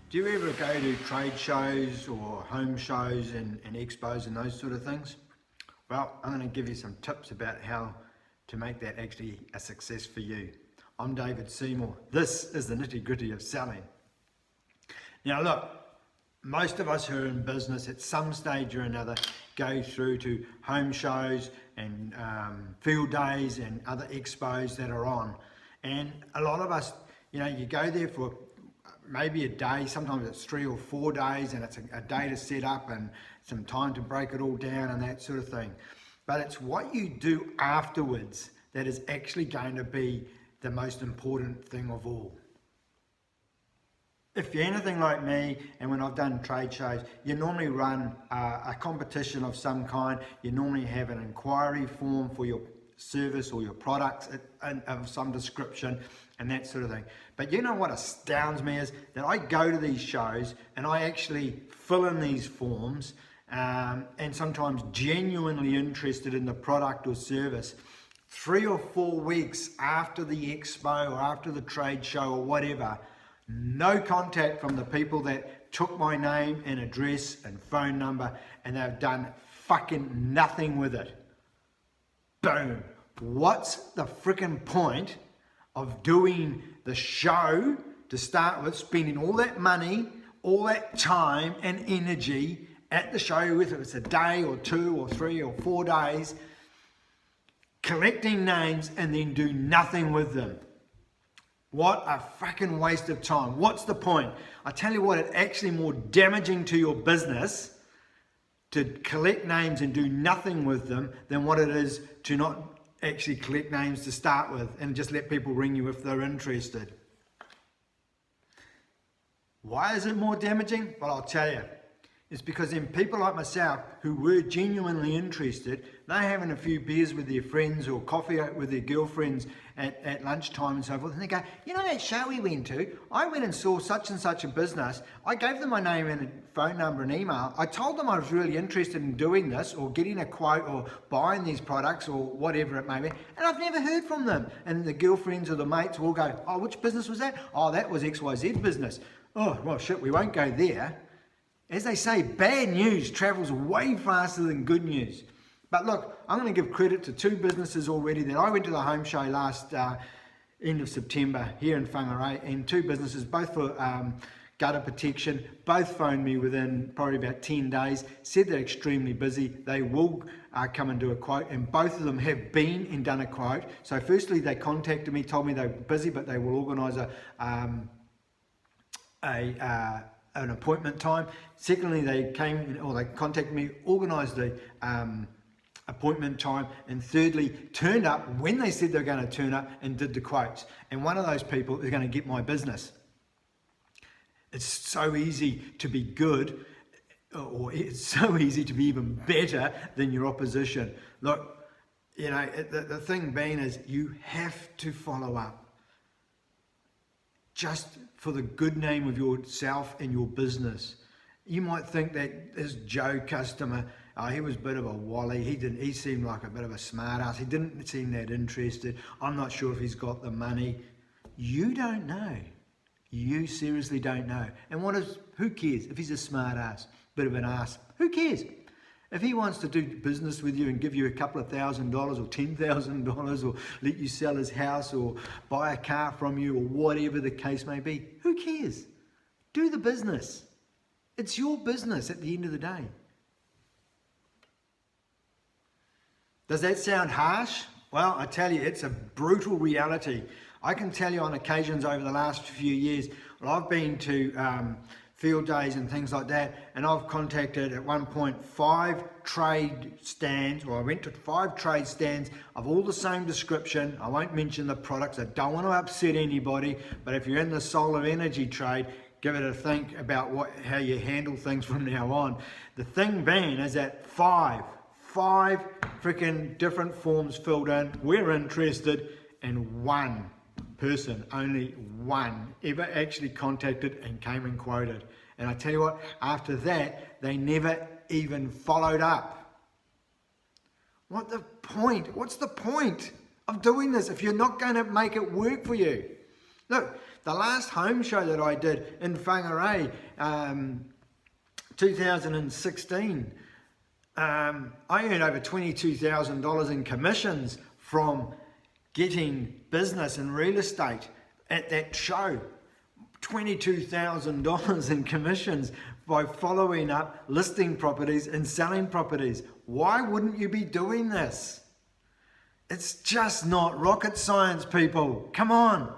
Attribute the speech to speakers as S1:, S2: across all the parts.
S1: Do you ever go to trade shows or home shows and expos and those sort of things? Well, I'm going to give you some tips about how to make that actually a success for you. I'm David Seymour. This is the nitty-gritty of selling. Now look, most of us who are in business at some stage or another go through to home shows and field days and other expos that are on. And a lot of us, you go there for maybe a day, sometimes it's 3 or 4 days, and it's a day to set up and some time to break it all down and that sort of thing. But it's what you do afterwards that is actually going to be the most important thing of all. If you're anything like me, and when I've done trade shows, you normally run a competition of some kind. You normally have an inquiry form for your service or your products of some description and that sort of thing. But you know what astounds me is that I go to these shows and I actually fill in these forms and sometimes genuinely interested in the product or service 3 or 4 weeks after the expo or after the trade show or whatever. No contact from the people that took my name and address and phone number, and they've done fucking nothing with it. Boom. What's the freaking point of doing the show to start with, spending all that money, all that time and energy at the show, whether it's a day or 2 or 3 or 4 days, collecting names and then do nothing with them? What a fucking waste of time. What's the point? I tell you what, it's actually more damaging to your business to collect names and do nothing with them than what it is to not actually collect names to start with and just let people ring you if they're interested. Why is it more damaging? Well, I'll tell you. It's because then people like myself who were genuinely interested, they're having a few beers with their friends or coffee with their girlfriends at lunchtime and so forth, and they go, you know that show we went to? I went and saw such and such a business. I gave them my name and phone number and email. I told them I was really interested in doing this or getting a quote or buying these products or whatever it may be, and I've never heard from them. And the girlfriends or the mates will go, oh, which business was that? Oh, that was XYZ business. Oh, well, shit, we won't go there. As they say, bad news travels way faster than good news. But look, I'm going to give credit to 2 businesses already that I went to the home show last end of September here in Whangarei, and 2 businesses, both for gutter protection. Both phoned me within probably about 10 days, said they're extremely busy. They will come and do a quote, and both of them have been and done a quote. So firstly, they contacted me, told me they were busy, but they will organise an appointment time. Secondly, they contacted me, organised the appointment time, and thirdly, turned up when they said they were going to turn up and did the quotes. And one of those people is going to get my business. It's so easy to be good, or it's so easy to be even better than your opposition. Look, the thing being is you have to follow up. Just for the good name of yourself and your business. You might think that this Joe customer, he was a bit of a wally. He seemed like a bit of a smart ass. He didn't seem that interested. I'm not sure if he's got the money. You don't know. You seriously don't know. And who cares if he's a smart ass, bit of an ass? Who cares? If he wants to do business with you and give you a couple of $1,000 or $10,000 or let you sell his house or buy a car from you or whatever the case may be, who cares? Do the business. It's your business at the end of the day. Does that sound harsh? Well, I tell you, it's a brutal reality. I can tell you on occasions over the last few years, I've been to field days and things like that, and I've contacted at one point 5 trade stands, or I went to 5 trade stands of all the same description. I won't mention the products. I don't want to upset anybody, but if you're in the solar energy trade, give it a think about how you handle things from now on. The thing being is that 5 freaking different forms filled in, we're interested, and 1 person, only 1, ever actually contacted and came and quoted. And I tell you what, after that, they never even followed up. What's the point of doing this if you're not going to make it work for you? Look, the last home show that I did in Whangarei, 2016, I earned over $22,000 in commissions from getting business and real estate at that show. $22,000 in commissions by following up, listing properties and selling properties. Why wouldn't you be doing this? It's just not rocket science, people. Come on.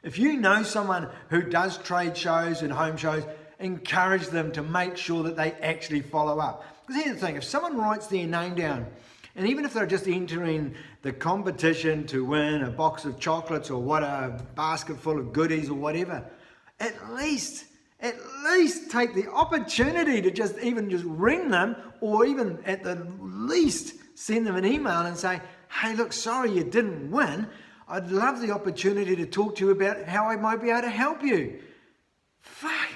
S1: If you know someone who does trade shows and home shows, encourage them to make sure that they actually follow up. Because here's the thing, if someone writes their name down, and even if they're just entering the competition to win a box of chocolates or what, a basket full of goodies or whatever, at least take the opportunity to just ring them, or even at the least send them an email and say, hey, look, sorry you didn't win. I'd love the opportunity to talk to you about how I might be able to help you. Fuck.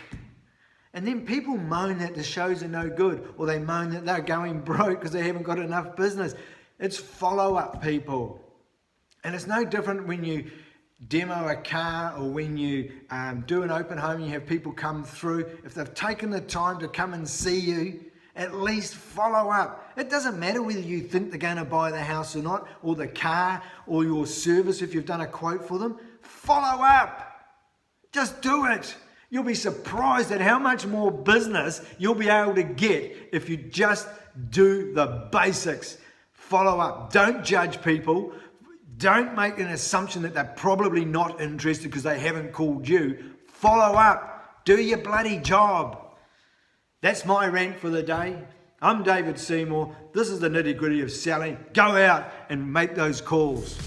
S1: And then people moan that the shows are no good, or they moan that they're going broke because they haven't got enough business. It's follow-up, people. And it's no different when you demo a car, or when you do an open home and you have people come through. If they've taken the time to come and see you, at least follow up. It doesn't matter whether you think they're going to buy the house or not, or the car, or your service if you've done a quote for them. Follow up. Just do it. You'll be surprised at how much more business you'll be able to get if you just do the basics. Follow up. Don't judge people. Don't make an assumption that they're probably not interested because they haven't called you. Follow up. Do your bloody job. That's my rant for the day. I'm David Seymour. This is the nitty-gritty of selling. Go out and make those calls.